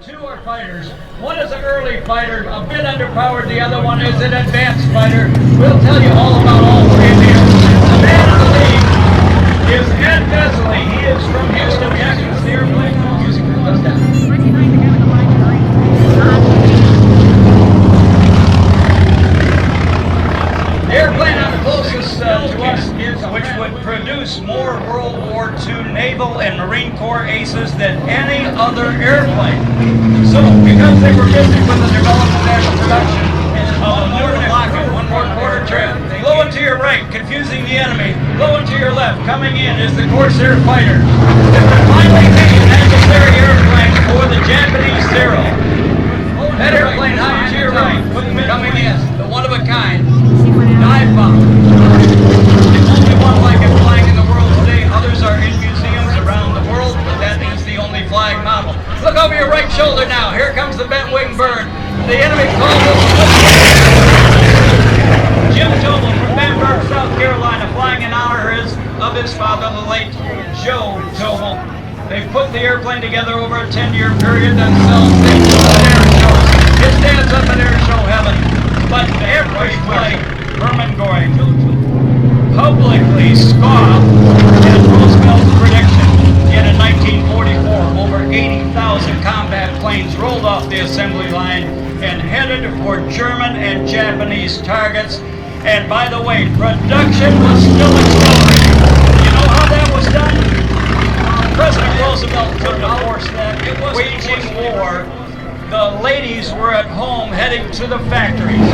Two are fighters. One is an early fighter, a bit underpowered. The other one is an advanced fighter. We'll tell you all about all three of these. The man of the lead is Ed Besley. He is from Houston, Texas. The airplane music goes down. The airplane on the closest to us is which would produce more World War II naval and Marine Corps aces than any other airplane. So, because they were busy with the development and production of a new rocket, one more quarter trip, blowing to your right, confusing the enemy, blowing to your left, coming in is the Corsair fighter. It would finally be an adversary airplane for the Japanese Zero. That airplane high to your right, coming in, the one-of-a-kind dive bomber. The only one like it flying in the world today. Others are in museums around the world, but that is the only flying model. Look over your right shoulder now. Here comes the bent wing bird. The enemy calls us Jim Tobel from Bamberg, South Carolina, flying in honor of his father, the late Joe Tobel. They put the airplane together over a 10-year period themselves. They do air shows. It stands up in air show heaven. But every flight, Herman Goring publicly scoffed at Roosevelt's prediction. Yet in 1944, over 80,000 combat planes rolled off the assembly line and headed for German and Japanese targets. And by the way, production was still accelerating. You know how that was done? President Roosevelt couldn't afford that. It was waging war. The ladies were at home heading to the factories.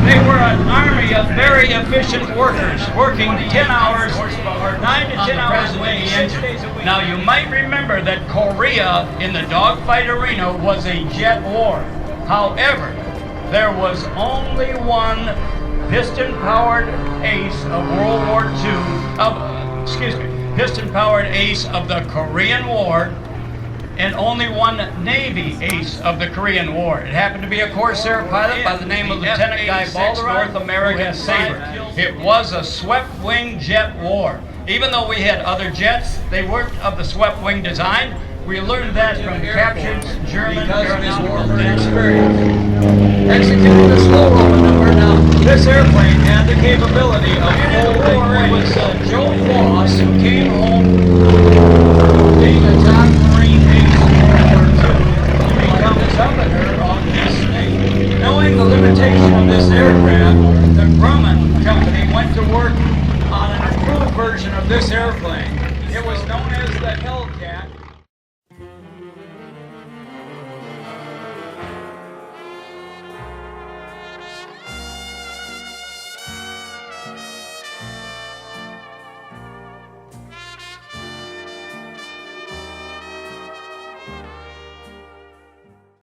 They were an army of very efficient workers, working 10 hours or 9 to 10 hours a day, 6 days a week. Now you might remember that Korea in the dogfight arena was a jet war. However, there was only one piston-powered ace of World War II, piston-powered ace of the Korean War, and only one Navy ace of the Korean War. It happened to be a Corsair pilot by the name of Lieutenant Guy Balderon, North American Sabre. It was a swept-wing jet war. Even though we had other jets, they weren't of the swept-wing design. We learned that from captured German warbird experience. Executing the slow roll maneuver. Now, this airplane had the capability of full war. It was Joe Voss who came home being a